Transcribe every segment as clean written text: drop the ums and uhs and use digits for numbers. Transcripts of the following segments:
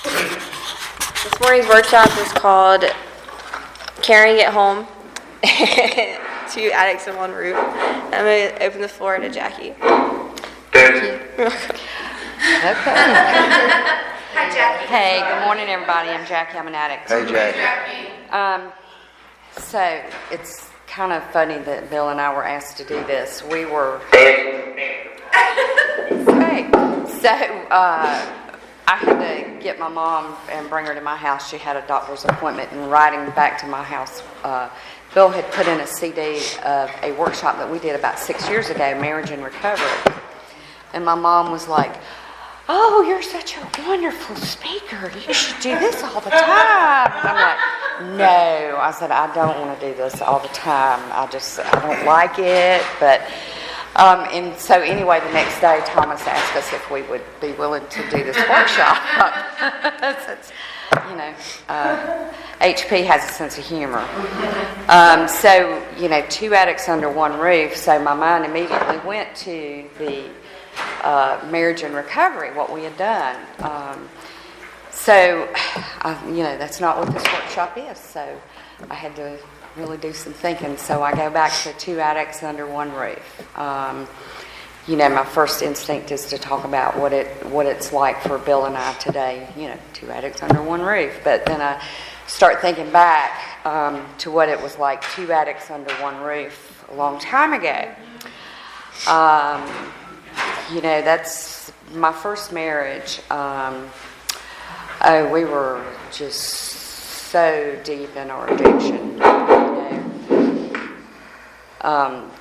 This morning's workshop is called Carrying It Home. Two addicts in one roof. I'm going to open the floor to Jackie. Thank you. Okay. Hi, Jackie. Hey, good morning, everybody. I'm Jackie. I'm an addict. Hey, Jackie. So it's kind of funny that Bill and I were asked to do this. We were okay. So I had to get my mom and bring her to my house. She had a doctor's appointment, and riding back to my house, Bill had put in a CD of a workshop that we did about 6 years ago, Marriage and Recovery. And my mom was like, "Oh, you're such a wonderful speaker. You should do this all the time." And I'm like, "No." I said, "I don't want to do this all the time. I don't like it." But, and so anyway, the next day, Thomas asked us if we would be willing to do this workshop. Since, HP has a sense of humor. So, two addicts under one roof. So my mind immediately went to the marriage and recovery, what we had done. That's not what this workshop is. So I had to really do some thinking. So I go back to two addicts under one roof. My first instinct is to talk about what it's like for Bill and I today. Two addicts under one roof. But then I start thinking back to what it was like, two addicts under one roof a long time ago. That's my first marriage. We were just so deep in our addiction.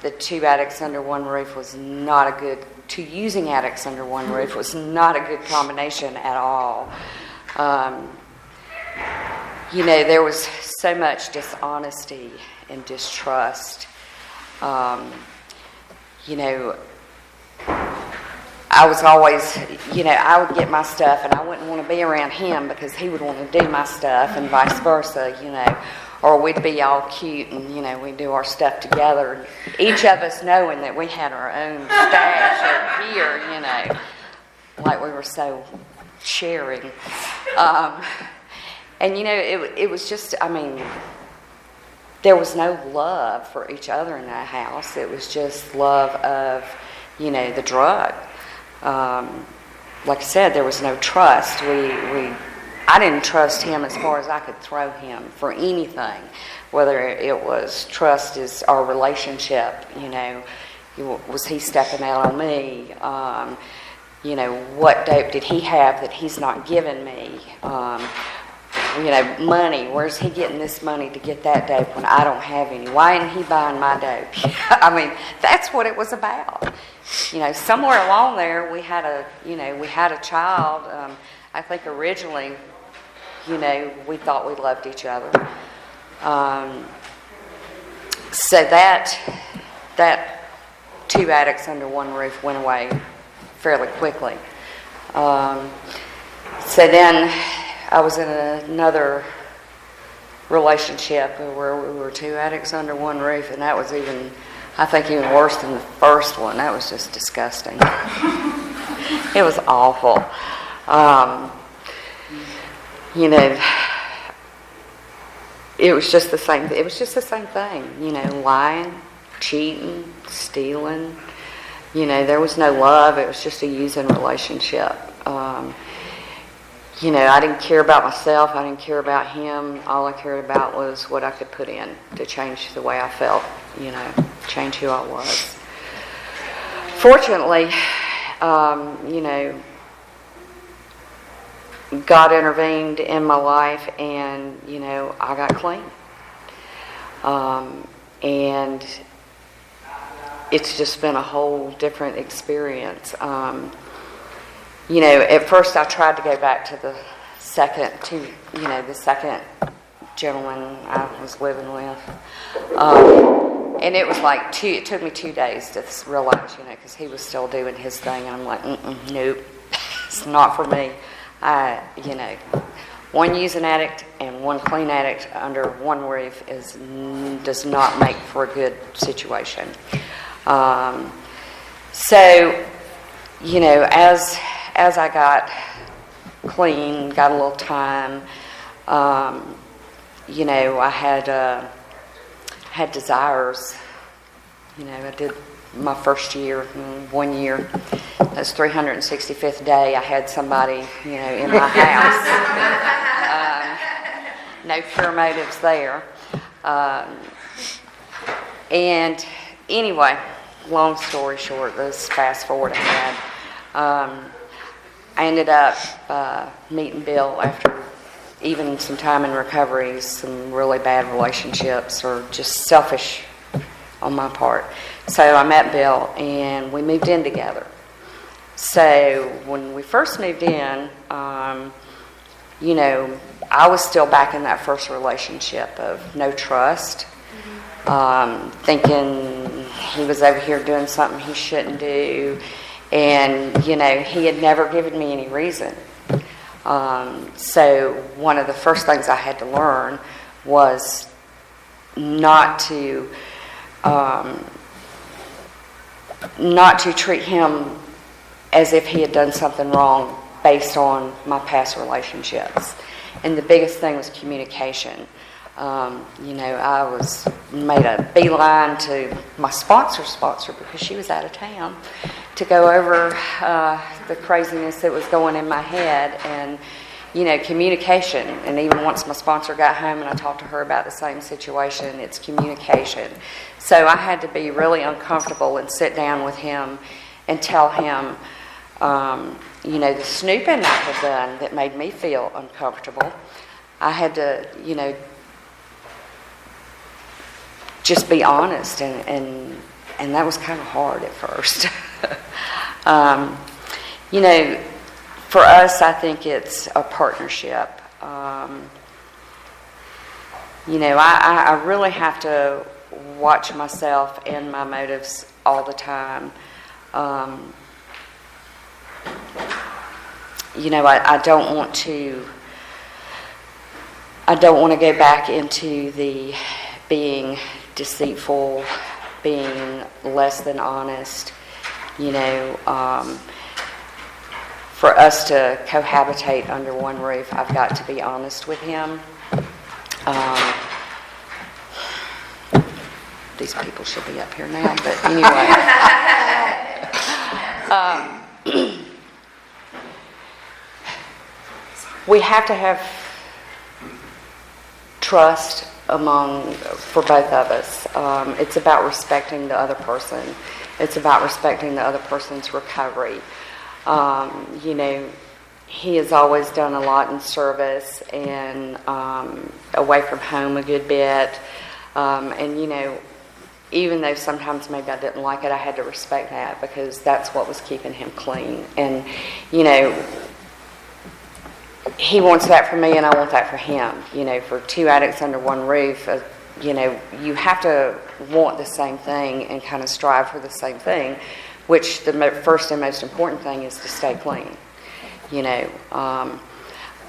The two addicts under one roof was not a good, two using addicts under one roof was not a good combination at all. There was so much dishonesty and distrust. I was always, I would get my stuff and I wouldn't want to be around him because he would want to do my stuff and vice versa, or we'd be all cute and, we'd do our stuff together. Each of us knowing that we had our own stash over here, like we were so sharing. It was just, there was no love for each other in that house. It was just love of, the drug. Like I said, there was no trust. I didn't trust him as far as I could throw him for anything, whether it was trust is our relationship, was he stepping out on me? What dope did he have that he's not giving me? Money, where's he getting this money to get that dope when I don't have any? Why isn't he buying my dope? That's what it was about. Somewhere along there we had a child. I think originally, we thought we loved each other. So that two addicts under one roof went away fairly quickly. So then I was in another relationship where we were two addicts under one roof, and that was even worse than the first one. That was just disgusting. It was awful. It was just the same. It was just the same thing. Lying, cheating, stealing. There was no love. It was just a using relationship. I didn't care about myself. I didn't care about him. All I cared about was what I could put in to change the way I felt, change who I was. Fortunately, God intervened in my life and, I got clean. And it's just been a whole different experience. At first I tried to go back to the second gentleman I was living with. And it was it took me 2 days to realize, because he was still doing his thing. And I'm like, nope, it's not for me. One using addict and one clean addict under one roof does not make for a good situation. So, as I got clean, got a little time. You know, I had desires. You know, I did my first year, 1 year. That's 365th day I had somebody, you know, in my house. No pure motives there. And anyway, long story short, let's fast forward ahead. I ended up meeting Bill after even some time in recovery, some really bad relationships or just selfish on my part. So I met Bill and we moved in together. So when we first moved in, you know, I was still back in that first relationship of no trust, thinking he was over here doing something he shouldn't do. And, you know, he had never given me any reason. So one of the first things I had to learn was not to treat him as if he had done something wrong based on my past relationships. And the biggest thing was communication. You know, I made a beeline to my sponsor because she was out of town to go over the craziness that was going in my head and, you know, communication. And even once my sponsor got home and I talked to her about the same situation, it's communication. So I had to be really uncomfortable and sit down with him and tell him, you know, the snooping I had done that made me feel uncomfortable. I had to, you know, just be honest, and that was kind of hard at first. You know, for us, I think it's a partnership. You know, I really have to watch myself and my motives all the time. You know, I don't want to go back into the being deceitful, being less than honest. You know, for us to cohabitate under one roof, I've got to be honest with him. These people should be up here now, but anyway. We have to have trust for both of us. It's about respecting the other person. It's about respecting the other person's recovery. You know, he has always done a lot in service and away from home a good bit. And, you know, even though sometimes maybe I didn't like it, I had to respect that because that's what was keeping him clean. And, you know, he wants that for me and I want that for him. You know, for two addicts under one roof, you know, you have to want the same thing and kind of strive for the same thing, which the first and most important thing is to stay clean. You know,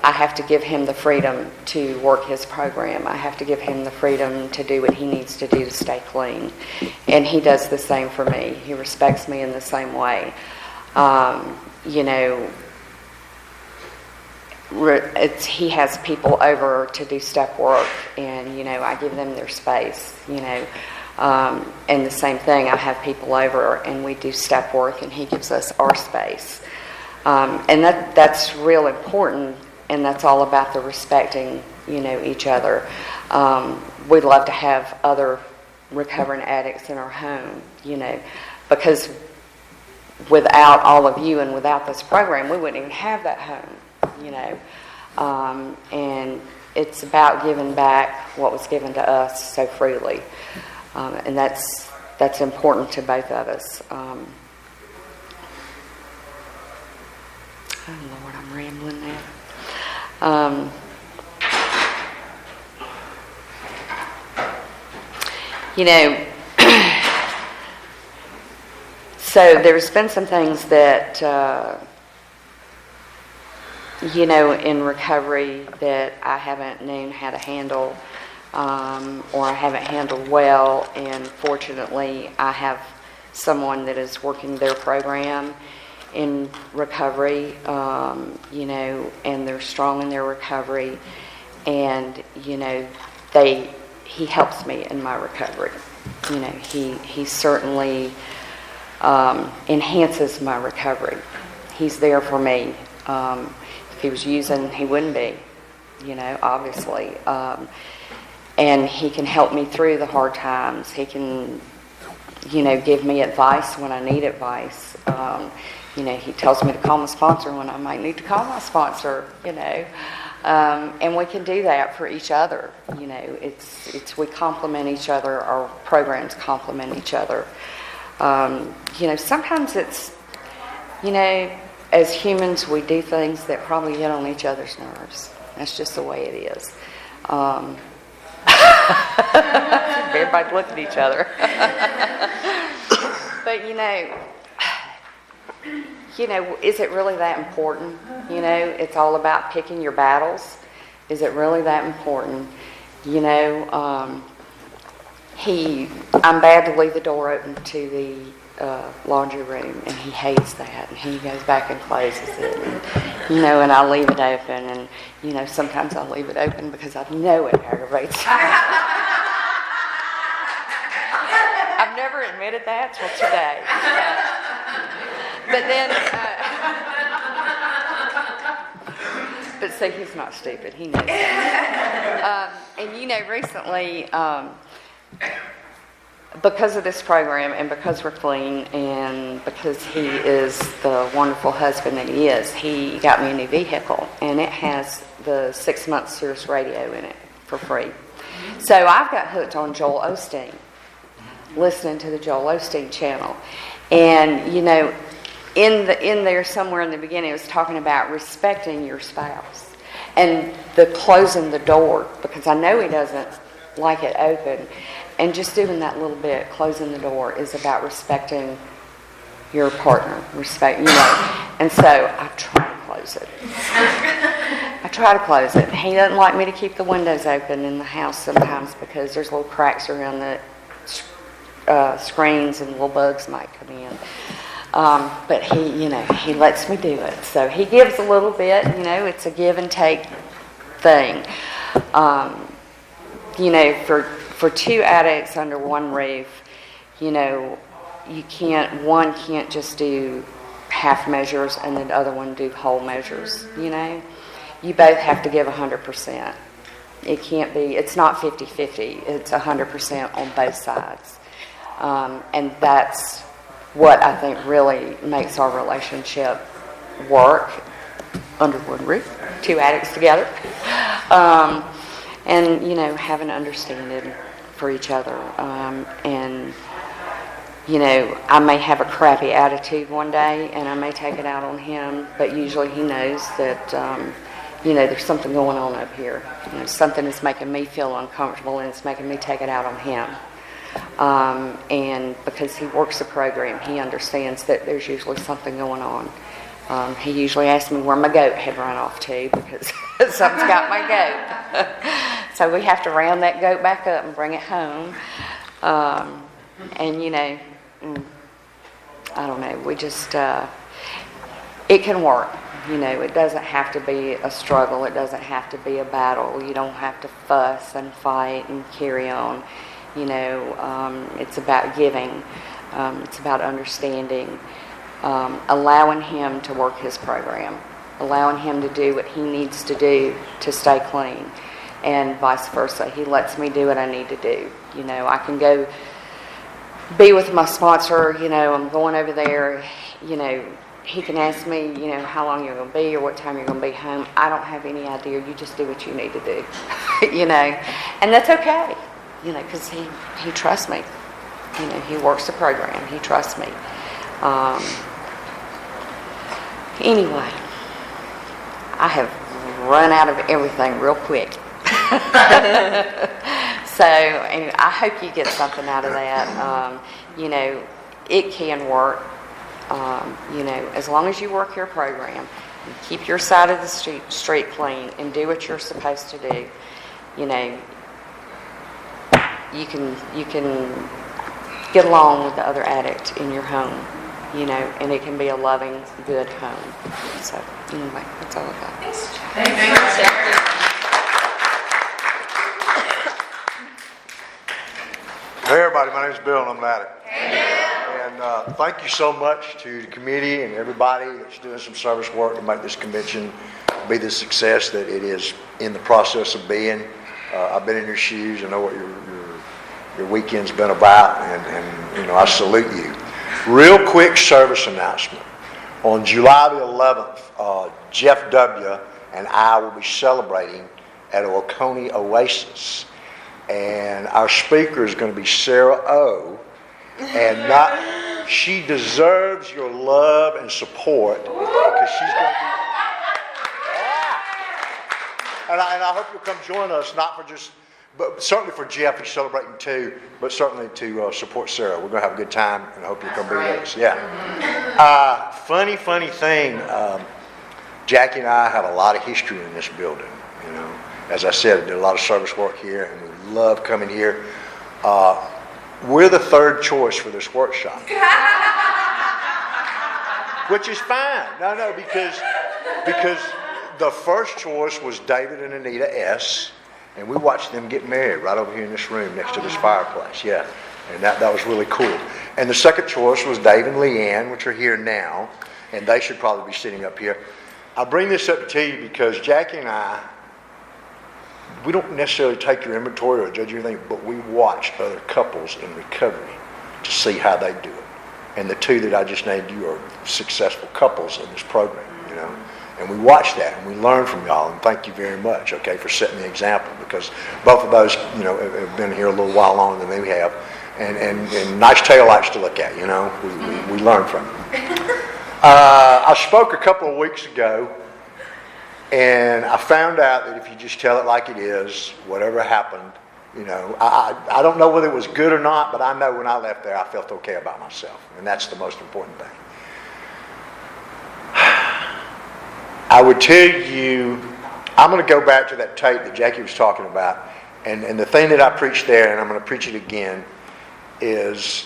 I have to give him the freedom to work his program. I have to give him the freedom to do what he needs to do to stay clean. And he does the same for me. He respects me in the same way. You know, he has people over to do step work, and, you know, I give them their space, you know. And the same thing, I have people over and we do step work and he gives us our space. And that's real important, and that's all about the respecting, you know, each other. We'd love to have other recovering addicts in our home, you know, because without all of you and without this program, we wouldn't even have that home, you know. And it's about giving back what was given to us so freely. And that's important to both of us. Oh Lord, I'm rambling now. You know, so there's been some things that, you know, in recovery that I haven't known how to handle, or I haven't handled well, and fortunately I have someone that is working their program, in recovery, you know, and they're strong in their recovery, and, you know, he helps me in my recovery. You know, he certainly enhances my recovery. He's there for me. If he was using, he wouldn't be, you know, obviously. And he can help me through the hard times. He can, you know, give me advice when I need advice. You know, he tells me to call my sponsor when I might need to call my sponsor, you know. And we can do that for each other. You know, it's we complement each other. Our programs complement each other. You know, sometimes it's, you know, as humans, we do things that probably get on each other's nerves. That's just the way it is. Everybody look at each other. But, you know, is it really that important? You know, it's all about picking your battles. Is it really that important? You know, I'm bad to leave the door open to the laundry room, and he hates that, and he goes back and closes it, and, you know, and I leave it open, and, you know, sometimes I leave it open because I know it aggravates him. I've never admitted that till today. But then, but see, he's not stupid. He knows that. And, you know, recently, because of this program and because we're clean and because he is the wonderful husband that he is, he got me a new vehicle, and it has the 6-month Sirius radio in it for free. So I've got hooked on Joel Osteen, listening to the Joel Osteen channel. And, you know, in there somewhere in the beginning, it was talking about respecting your spouse and the closing the door, because I know he doesn't like it open. And just doing that little bit, closing the door, is about respecting your partner, you know. And so I try to close it. I try to close it. He doesn't like me to keep the windows open in the house sometimes because there's little cracks around the screens and little bugs might come in. But he, you know, he lets me do it. So he gives a little bit, you know, it's a give and take thing. You know, for two addicts under one roof, you know, one can't just do half measures and the other one do whole measures, you know. You both have to give 100%. It can't be, it's not 50-50, it's 100% on both sides. And that's what I think really makes our relationship work under one roof, two addicts together. And, you know, have an understanding for each other. And, you know, I may have a crappy attitude one day and I may take it out on him, but usually he knows that, you know, there's something going on up here. You know, something is making me feel uncomfortable and it's making me take it out on him. And because he works the program, he understands that there's usually something going on. He usually asks me where my goat had run off to because something's got my goat. So we have to round that goat back up and bring it home. And, you know, I don't know, we just, it can work. You know, it doesn't have to be a struggle. It doesn't have to be a battle. You don't have to fuss and fight and carry on. You know, it's about giving. It's about understanding. Allowing him to work his program. Allowing him to do what he needs to do to stay clean. And vice versa. He lets me do what I need to do. You know, I can go be with my sponsor. You know, I'm going over there. You know, he can ask me, you know, how long you're going to be or what time you're going to be home. I don't have any idea. You just do what you need to do. You know, and that's okay. You know, because he trusts me. You know, he works the program. He trusts me. Anyway, I have run out of everything real quick. So, anyway, I hope you get something out of that. You know, it can work. You know, as long as you work your program, and keep your side of the street clean, and do what you're supposed to do, you know, you can get along with the other addict in your home. and it can be a loving, good home. So anyway, that's all I got. Hey everybody, my name is Bill and I'm an addict. And thank you so much to the committee and everybody that's doing some service work to make this convention be the success that it is in the process of being. I've been in your shoes. I know what your weekend's been about, and I salute you. Real quick service announcement. On July the 11th, Jeff W. and I will be celebrating at Oconee Oasis. And our speaker is going to be Sarah O. And she deserves your love and support because she's going to be. And I hope you'll come join us, not for just, but certainly for Jeff, he's celebrating too, but certainly to support Sarah. We're going to have a good time, and I hope you'll come be with us. Yeah. Funny thing, Jackie and I have a lot of history in this building. As I said, I did a lot of service work here, and we love coming here. We're the third choice for this workshop, which is fine. No, because the first choice was David and Anita S., and we watched them get married right over here in this room next to this fireplace. Yeah, and that was really cool. And the second choice was Dave and Leanne, which are here now, and they should probably be sitting up here. I bring this up to you because Jackie and I, we don't necessarily take your inventory or judge anything, but we watch other couples in recovery to see how they do it. And the two that I just named you are successful couples in this program, And we watch that and we learn from y'all, and thank you very much, okay, for setting the example, because both of those, have been here a little while longer than we have, and nice taillights to look at, we learn from them. I spoke a couple of weeks ago, and I found out that if you just tell it like it is, whatever happened, I don't know whether it was good or not, but I know when I left there, I felt okay about myself, and that's the most important thing. I would tell you, I'm going to go back to that tape that Jackie was talking about, and the thing that I preached there, and I'm going to preach it again, is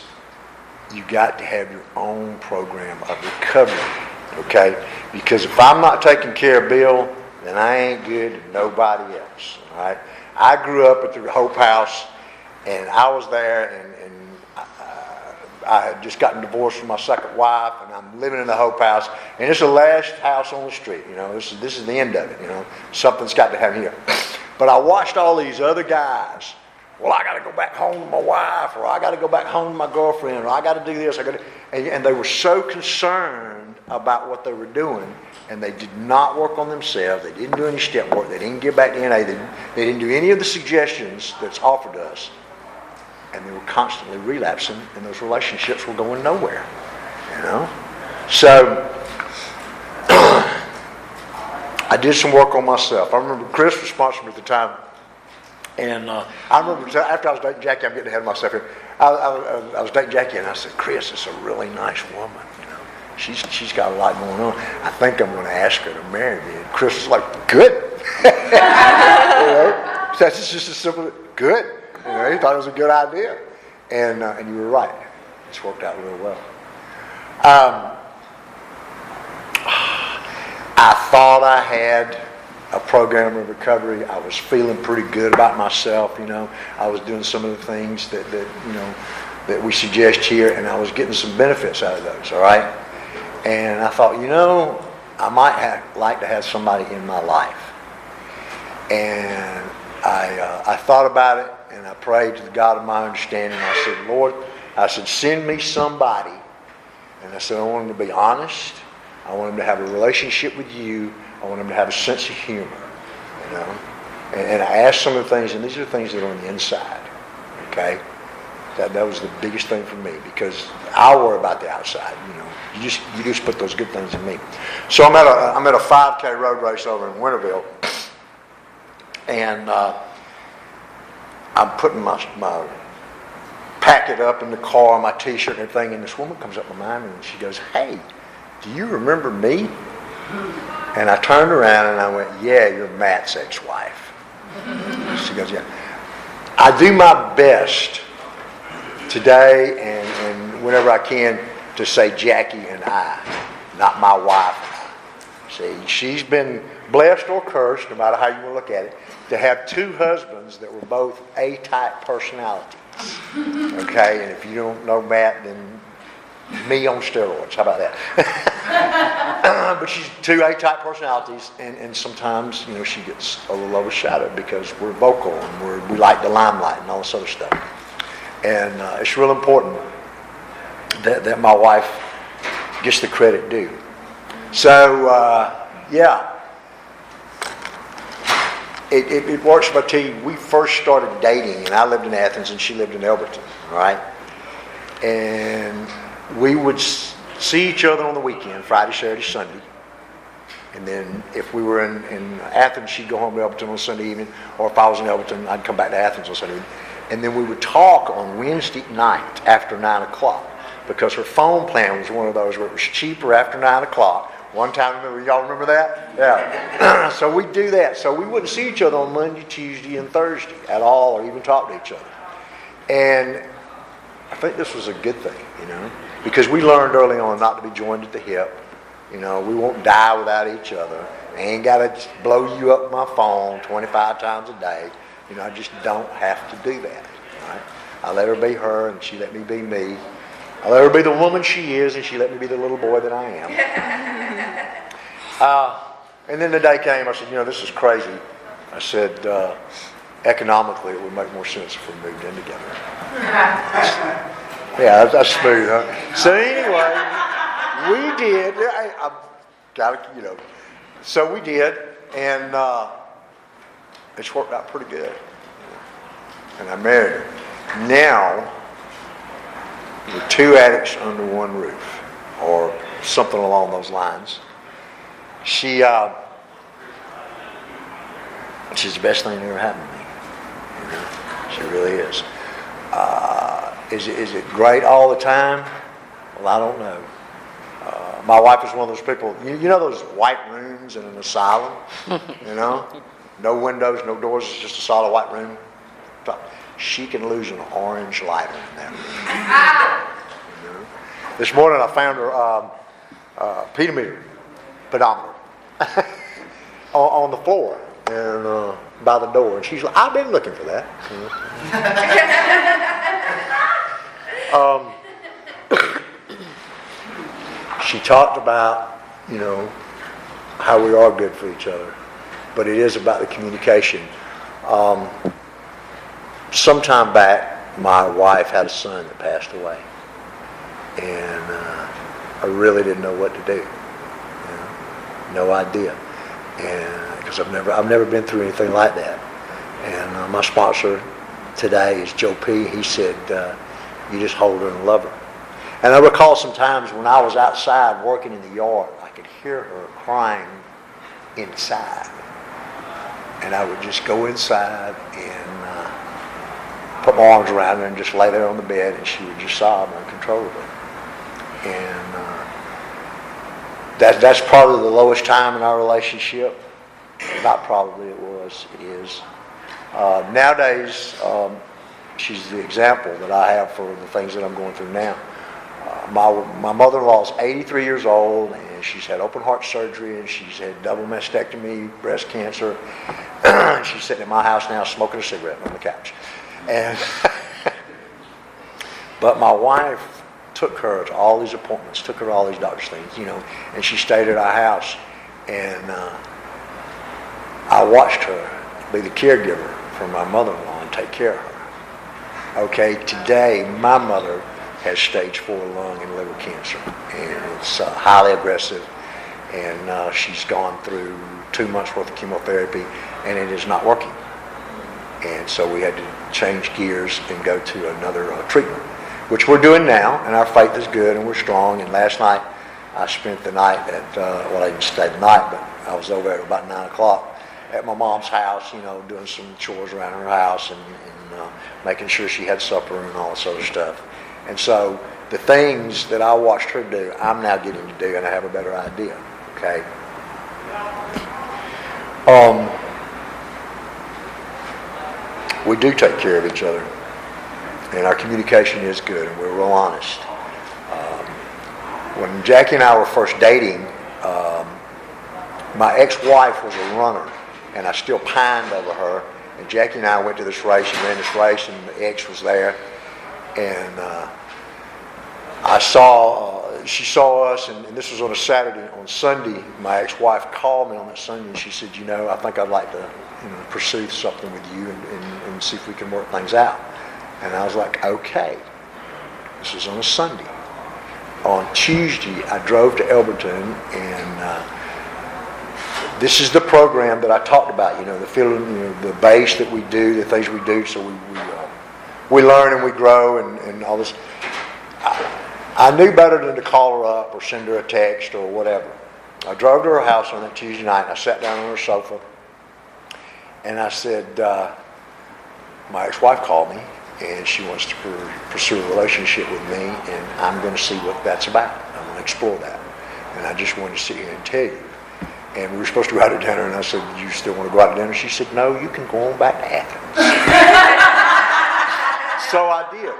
you got to have your own program of recovery, okay? Because if I'm not taking care of Bill, then I ain't good to nobody else, all right? I grew up at the Hope House, and I was there, and I had just gotten divorced from my second wife, and I'm living in the Hope House, and it's the last house on the street. This is the end of it. Something's got to happen here. But I watched all these other guys. Well, I got to go back home to my wife, or I got to go back home to my girlfriend, or I got to do this. And they were so concerned about what they were doing, and they did not work on themselves. They didn't do any step work. They didn't get back to NA. They didn't do any of the suggestions that's offered to us. And they were constantly relapsing, and those relationships were going nowhere, So, I did some work on myself. I remember Chris was sponsoring at the time, and I remember after I was dating Jackie, I'm getting ahead of myself here. I was dating Jackie, and I said, Chris, it's a really nice woman, She's got a lot going on. I think I'm going to ask her to marry me. And Chris was like, good. That's just a simple, good. He thought it was a good idea, and you were right. It's worked out really well. I thought I had a program of recovery. I was feeling pretty good about myself. I was doing some of the things that we suggest here, and I was getting some benefits out of those. All right, and I thought, I might like to have somebody in my life, and I thought about it. And I prayed to the God of my understanding. I said, Lord, send me somebody. And I said, I want him to be honest. I want him to have a relationship with you. I want him to have a sense of humor. And I asked some of the things, and these are the things that are on the inside. Okay? That was the biggest thing for me, because I worry about the outside. You just put those good things in me. So I'm at a 5K road race over in Winterville. And I'm putting my packet up in the car, my T-shirt and everything, and this woman comes up behind me and she goes, hey, do you remember me? And I turned around and I went, yeah, you're Matt's ex-wife. She goes, yeah. I do my best today and whenever I can to say Jackie and I, not my wife and I. See, she's been blessed or cursed, no matter how you want to look at it, to have two husbands that were both A-type personalities. Okay, and if you don't know Matt, then me on steroids. How about that? But she's two A-type personalities, and sometimes, she gets a little overshadowed because we're vocal and we like the limelight and all this other stuff. And it's real important that my wife gets the credit due. So, It works by T. We first started dating, and I lived in Athens, and she lived in Elberton, all right? And we would see each other on the weekend, Friday, Saturday, Sunday. And then if we were in Athens, she'd go home to Elberton on Sunday evening, or if I was in Elberton, I'd come back to Athens on Sunday evening. And then we would talk on Wednesday night after 9 o'clock, because her phone plan was one of those where it was cheaper after 9 o'clock. One time, y'all remember that? Yeah. So we'd do that. So we wouldn't see each other on Monday, Tuesday, and Thursday at all, or even talk to each other. And I think this was a good thing, because we learned early on not to be joined at the hip. We won't die without each other. I ain't got to blow you up my phone 25 times a day. I just don't have to do that. Right? I let her be her, and she let me be me. I let her be the woman she is, and she let me be the little boy that I am. And then the day came, I said, this is crazy. I said, economically, it would make more sense if we moved in together. Yeah, that's smooth, huh? So anyway, we did. I gotta, So we did, and it's worked out pretty good. And I married her. Now, we're two addicts under one roof, or something along those lines. She's the best thing that ever happened to me. She really is. Is it great all the time? Well, I don't know. My wife is one of those people. You know those white rooms in an asylum? No windows, no doors. It's just a solid white room. She can lose an orange lighter in that room. This morning I found her pedometer on the floor and by the door, and she's like, "I've been looking for that." She talked about how we are good for each other, but it is about the communication. Sometime back, my wife had a son that passed away, and I really didn't know what to do. No idea, and because I've never been through anything like that. And my sponsor today is Joe P. He said, "You just hold her and love her." And I recall sometimes when I was outside working in the yard, I could hear her crying inside, and I would just go inside and put my arms around her and just lay there on the bed, and she would just sob uncontrollably. And that's probably the lowest time in our relationship. Not probably, it is. Nowadays, she's the example that I have for the things that I'm going through now. My mother-in-law is 83 years old, and she's had open heart surgery, and she's had double mastectomy, breast cancer. She's sitting in my house now smoking a cigarette on the couch. And but my wife took her to all these appointments, took her to all these doctor's things, and she stayed at our house. And I watched her be the caregiver for my mother-in-law and take care of her. Okay, today my mother has stage 4 lung and liver cancer, and it's highly aggressive, and she's gone through 2 months worth of chemotherapy, and it is not working. And so we had to change gears and go to another treatment, which we're doing now, and our faith is good and we're strong. And last night I spent the night at, I didn't stay the night, but I was over at about 9 o'clock at my mom's house, doing some chores around her house and making sure she had supper and all this other stuff. And so the things that I watched her do, I'm now getting to do, and I have a better idea, okay? We do take care of each other, and our communication is good, and we're real honest. when Jackie and I were first dating, my ex-wife was a runner, and I still pined over her. And Jackie and I went to this race and ran this race, and the ex was there, and she saw us, and this was on a Saturday. On Sunday, my ex-wife called me on that Sunday, and she said, I think I'd like to, pursue something with you and see if we can work things out. And I was like, okay. This was on a Sunday. On Tuesday, I drove to Elberton, and this is the program that I talked about. The feeling, the base that we do, the things we do, so we learn and we grow and all this. I knew better than to call her up or send her a text or whatever. I drove to her house on that Tuesday night, and I sat down on her sofa, and I said, my ex-wife called me, and she wants to pursue a relationship with me, and I'm going to see what that's about. I'm going to explore that. And I just wanted to sit here and tell you. And we were supposed to go out to dinner, and I said, you still want to go out to dinner? She said, no, you can go on back to Athens. So I did.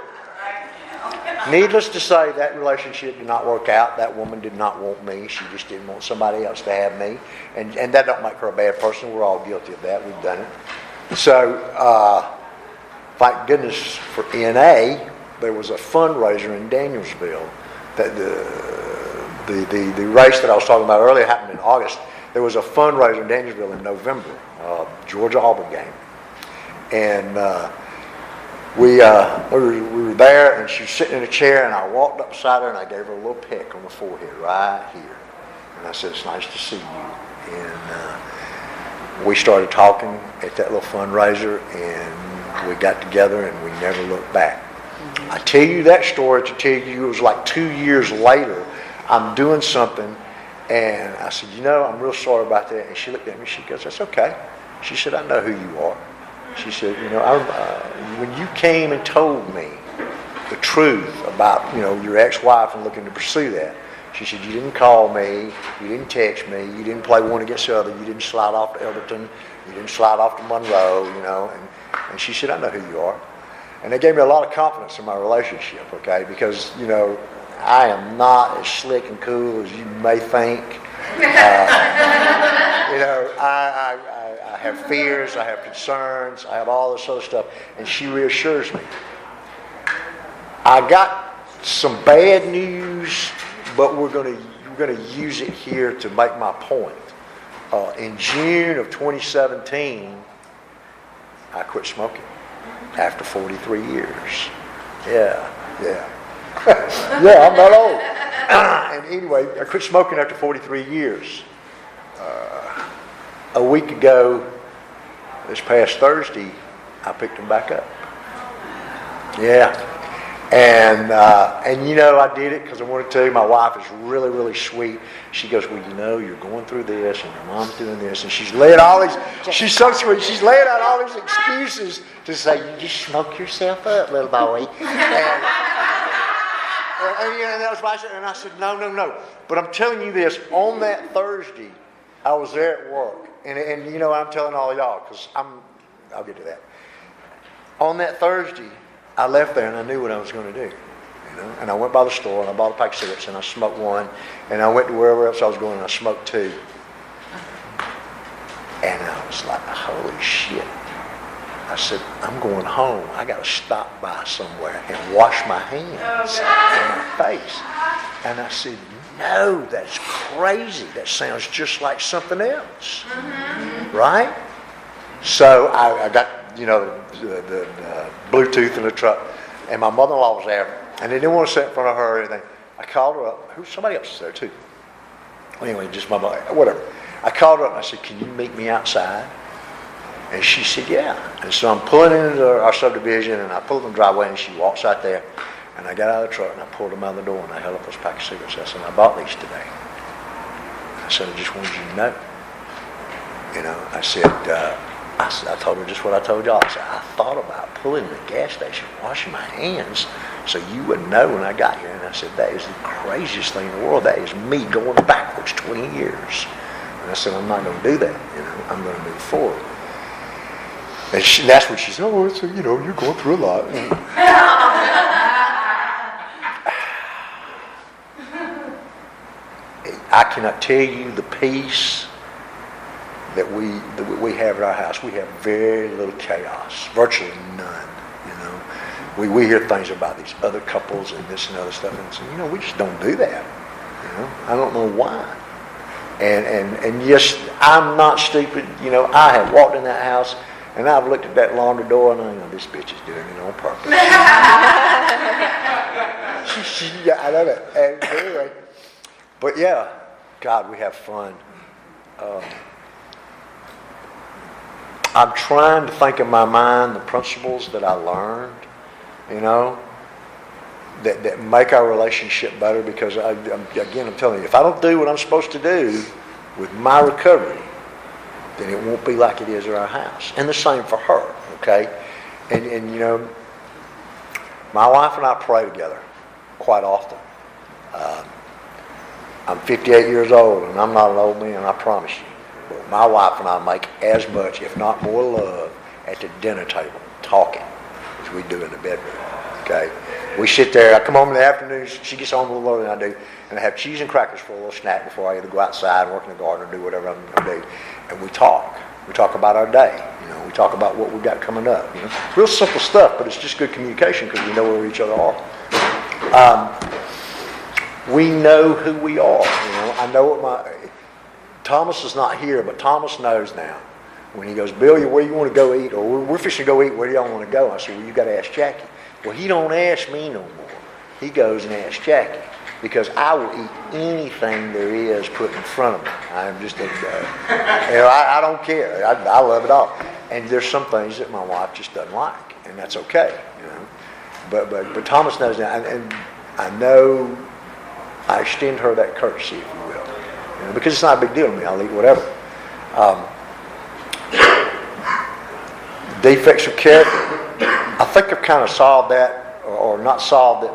Needless to say, that relationship did not work out. That woman did not want me. She just didn't want somebody else to have me. And that don't make her a bad person. We're all guilty of that. We've done it. So, thank goodness for NA, there was a fundraiser in Danielsville. That the race that I was talking about earlier happened in August. There was a fundraiser in Danielsville in November, Georgia-Auburn game. And we were there, and she was sitting in a chair, and I walked up beside her, and I gave her a little peck on the forehead right here. And I said, it's nice to see you. And we started talking at that little fundraiser, and we got together, and we never looked back. I tell you that story to tell you it was like 2 years later, I'm doing something, and I said, I'm real sorry about that. And she looked at me, she goes, that's okay. She said, I know who you are. She said, when you came and told me the truth about, your ex-wife and looking to pursue that, she said, you didn't call me, you didn't text me, you didn't play one against the other, you didn't slide off to Elberton, you didn't slide off to Monroe, and she said, I know who you are. And it gave me a lot of confidence in my relationship, okay, because, I am not as slick and cool as you may think. I have fears, I have concerns, I have all this other stuff, and she reassures me. I got some bad news, but we're going to use it here to make my point. In June of 2017, I quit smoking after 43 years. Yeah. Yeah, I'm not old. And anyway, I quit smoking after 43 years. A week ago, this past Thursday, I picked them back up. Yeah. And I did it because I wanted to. My wife is really, really sweet. She goes, well, you're going through this, and your mom's doing this, and she's so sweet. She's laying out all these excuses to say, you just smoke yourself up, little boy. And that was my, and I said, no. But I'm telling you this, on that Thursday, I was there at work. And I'm telling all y'all, because I'll get to that. On that Thursday, I left there and I knew what I was going to do. And I went by the store and I bought a pack of cigarettes and I smoked one. And I went to wherever else I was going and I smoked two. And I was like, holy shit. I said, I'm going home. I got to stop by somewhere and wash my hands and my face. And I said, no, that's crazy. That sounds just like something else. Mm-hmm. Right? So I got, the Bluetooth in the truck. And my mother-in-law was there. And they didn't want to sit in front of her or anything. I called her up. Somebody else was there too. Anyway, just my mother, whatever. I called her up and I said, can you meet me outside? And she said, yeah. And so I'm pulling into our subdivision, and I pulled in the driveway, and she walks out there. And I got out of the truck, and I pulled them out the door, and I held up this pack of cigarettes. I said, I bought these today. I said, I just wanted you to know. I said, I told her just what I told y'all. I said, I thought about pulling in the gas station, washing my hands, so you would know when I got here. And I said, that is the craziest thing in the world. That is me going backwards 20 years. And I said, I'm not going to do that. I'm going to move forward. And that's when she said, oh, so, you're going through a lot. I cannot tell you the peace that we have at our house. We have very little chaos, virtually none. You know, we hear things about these other couples and this and other stuff, and so, you know, we just don't do that. You know, I don't know why. And yes, I'm not stupid. You know, I have walked in that house and I've looked at that laundry door and I know this bitch is doing it on purpose. Yeah, I know that. And anyway, but yeah, God, we have fun. I'm trying to think in my mind the principles that I learned, you know, that make our relationship better, because I'm telling you, if I don't do what I'm supposed to do with my recovery, then it won't be like it is at our house. And the same for her, okay? And you know, my wife and I pray together quite often. I'm 58 years old, and I'm not an old man, I promise you. But my wife and I make as much, if not more, love at the dinner table, talking, as we do in the bedroom, okay? We sit there, I come home in the afternoons, she gets home a little earlier than I do, and I have cheese and crackers for a little snack before I either go outside and work in the garden or do whatever I'm going to do. And we talk. We talk about our day. You know, we talk about what we've got coming up. You know, real simple stuff, but it's just good communication because we know where each other are. We know who we are. You know, I know what Thomas is not here, but Thomas knows now. When he goes, Bill, where you want to go eat? Or we're fixing to go eat, where do y'all want to go? I said, well, you got to ask Jackie. Well, he don't ask me no more. He goes and asks Jackie, because I will eat anything there is put in front of me. I'm just, I don't care. I love it all. And there's some things that my wife just doesn't like, and that's okay, you know. But Thomas knows now, and I know I extend her that courtesy, if you will, you know, because it's not a big deal to me. I'll eat whatever. Defects of character. I think I've kind of solved that, or not solved it,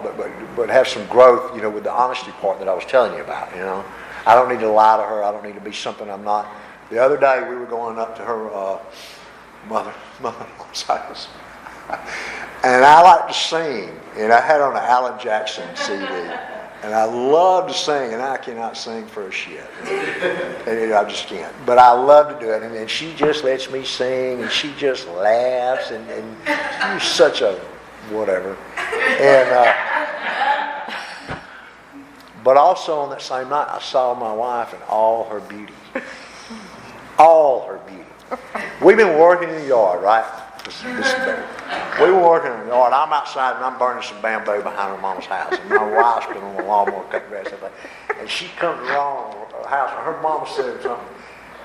but have some growth, you know, with the honesty part that I was telling you about, you know. I don't need to lie to her. I don't need to be something I'm not. The other day we were going up to her mother-in-law's house, and I like to sing, and I had on an Alan Jackson CD, and I love to sing, and I cannot sing for a shit. And I just can't. But I love to do it, and she just lets me sing, and she just laughs, and she's such a whatever. And but also on that same night, I saw my wife in all her beauty. All her beauty. We've been working in the yard, right? This is better. We were working in the yard. I'm outside and I'm burning some bamboo behind her mama's house. And my wife's been on the lawnmower cutting grass and everything. And she comes along her house and her mama said something.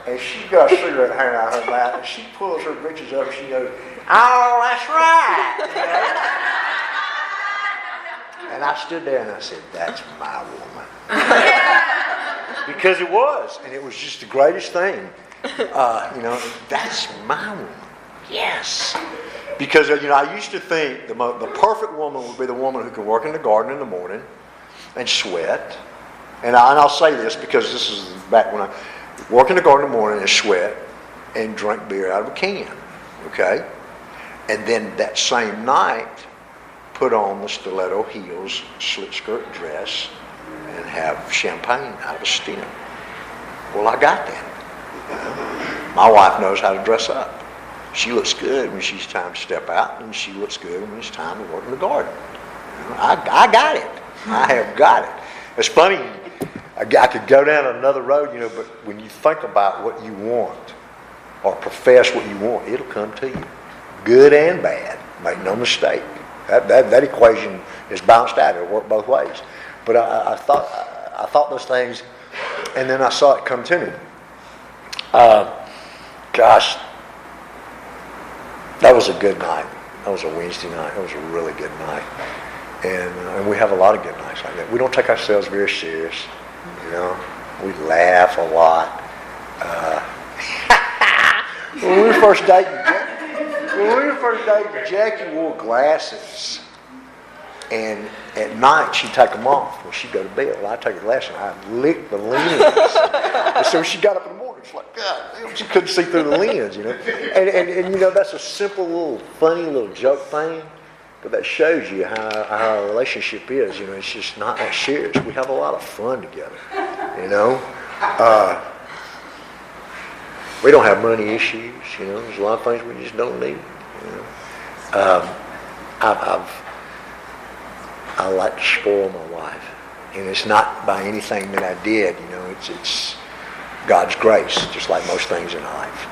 And she got a cigarette hanging out of her mouth. And she pulls her britches up and she goes, "Oh, that's right." You know? And I stood there and I said, "That's my woman." Because it was. And it was just the greatest thing. You know, that's my woman. Yes. Because, you know, I used to think the perfect woman would be the woman who can work in the garden in the morning and sweat. And I'll say this because this is back when I work in the garden in the morning and sweat and drink beer out of a can. Okay? And then that same night, put on the stiletto heels, slit skirt dress, and have champagne out of a stem. Well, I got that. You know? My wife knows how to dress up. She looks good when she's time to step out, and she looks good when it's time to work in the garden. You know, I got it. I have got it. It's funny, I could go down another road, you know, but when you think about what you want or profess what you want, it'll come to you. Good and bad. Make no mistake. That equation is balanced out. It'll work both ways. But I thought those things, and then I saw it come to me. Gosh, that was a good night. That was a Wednesday night. That was a really good night. And we have a lot of good nights like that. We don't take ourselves very serious. You know, we laugh a lot. When we were first dating, Jackie wore glasses. And at night, she'd take them off. Well, she'd go to bed. Well, I'd take her glasses and I'd lick the lens. And so she got up in the morning, it's like, God, she couldn't see through the lens, you know. And you know, that's a simple little, funny little joke thing. But that shows you how our relationship is. You know, it's just not that serious. We have a lot of fun together. you know. We don't have money issues, you know. There's a lot of things we just don't need, you know. I like to spoil my wife, and it's not by anything that I did, you know. It's God's grace, just like most things in life.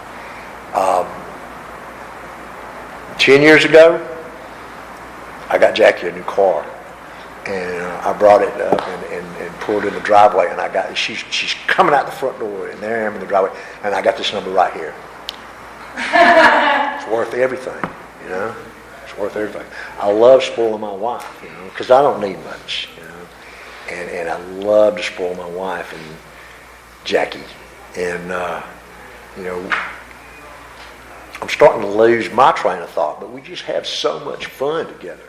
10 years ago, I got Jackie a new car, and I brought it up and pulled in the driveway, and she's coming out the front door, and there I am in the driveway, and I got this number right here. It's worth everything, you know. It's worth everything. I love spoiling my wife, you know, because I don't need much, you know, and I love to spoil my wife and Jackie, and you know, I'm starting to lose my train of thought, but we just have so much fun together.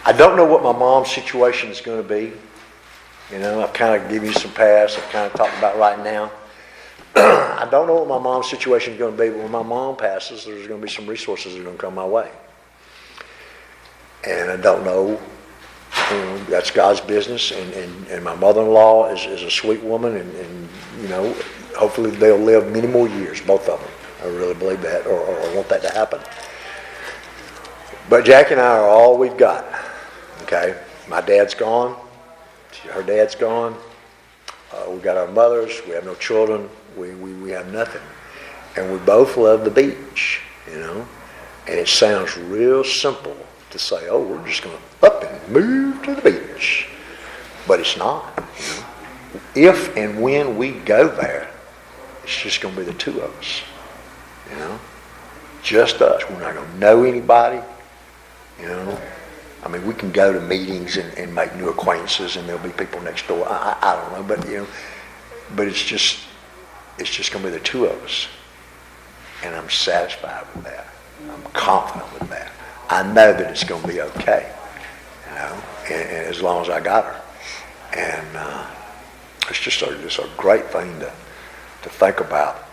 I don't know what my mom's situation is going to be. You know, I've kind of given you some past. I've kind of talked about right now. I don't know what my mom's situation is going to be, but when my mom passes, there's going to be some resources that are going to come my way. And I don't know. You know, that's God's business. And my mother-in-law is a sweet woman, and you know, hopefully they'll live many more years, both of them. I really believe that, or want that to happen. But Jackie and I are all we've got. Okay, my dad's gone. Her dad's gone. We got our mothers. We have no children. We have nothing. And we both love the beach, you know. And it sounds real simple to say, oh, we're just going to up and move to the beach. But it's not, you know. If and when we go there, it's just going to be the two of us, you know. Just us. We're not going to know anybody, you know. I mean, we can go to meetings and make new acquaintances, and there'll be people next door. I don't know, but you know, but it's just going to be the two of us, and I'm satisfied with that. I'm confident with that. I know that it's going to be okay, you know, and as long as I got her, and it's just a great thing to think about.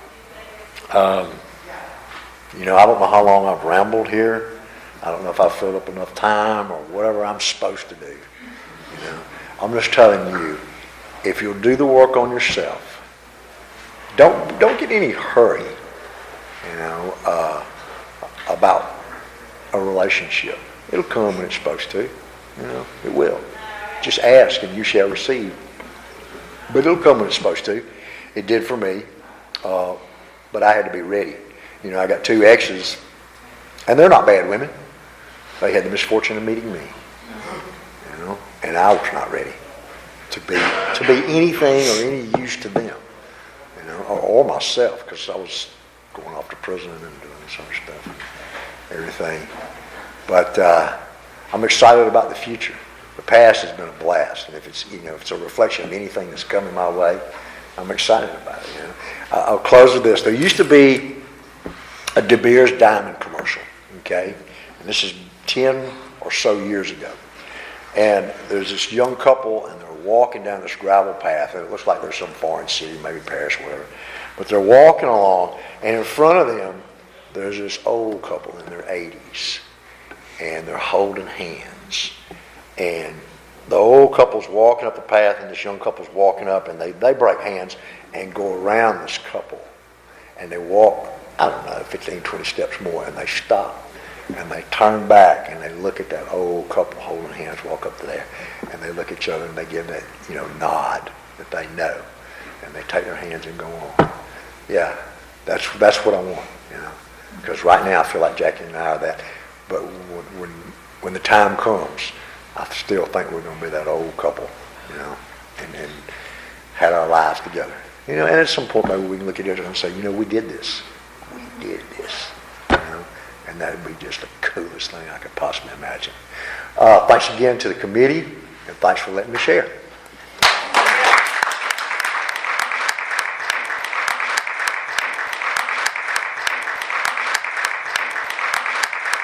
You know, I don't know how long I've rambled here. I don't know if I filled up enough time or whatever I'm supposed to do. You know, I'm just telling you, if you'll do the work on yourself, don't get in any hurry, you know, about a relationship. It'll come when it's supposed to. You know, it will. Just ask and you shall receive. But it'll come when it's supposed to. It did for me, but I had to be ready. You know, I got two exes, and they're not bad women. They had the misfortune of meeting me, you know, and I was not ready to be anything or any use to them, you know, or myself, because I was going off to prison and doing some stuff and everything. But I'm excited about the future. The past has been a blast, and if it's a reflection of anything that's coming my way, I'm excited about it. You know, I'll close with this. There used to be a De Beers diamond commercial, okay, and this is 10 or so years ago. And there's this young couple, and they're walking down this gravel path, and it looks like there's some foreign city, maybe Paris, whatever. But they're walking along, and in front of them, there's this old couple in their 80s, and they're holding hands. And the old couple's walking up the path, and this young couple's walking up, and they break hands and go around this couple. And they walk, I don't know, 15, 20 steps more, and they stop. And they turn back and they look at that old couple holding hands, walk up to there, and they look at each other and they give that, you know, nod that they know, and they take their hands and go on. Yeah, that's what I want, you know, because right now I feel like Jackie and I are that. But when the time comes, I still think we're going to be that old couple, you know, and had our lives together, you know. And at some point maybe we can look at each other and say, you know, we did this, you know. And that would be just the coolest thing I could possibly imagine. Thanks again to the committee, and thanks for letting me share.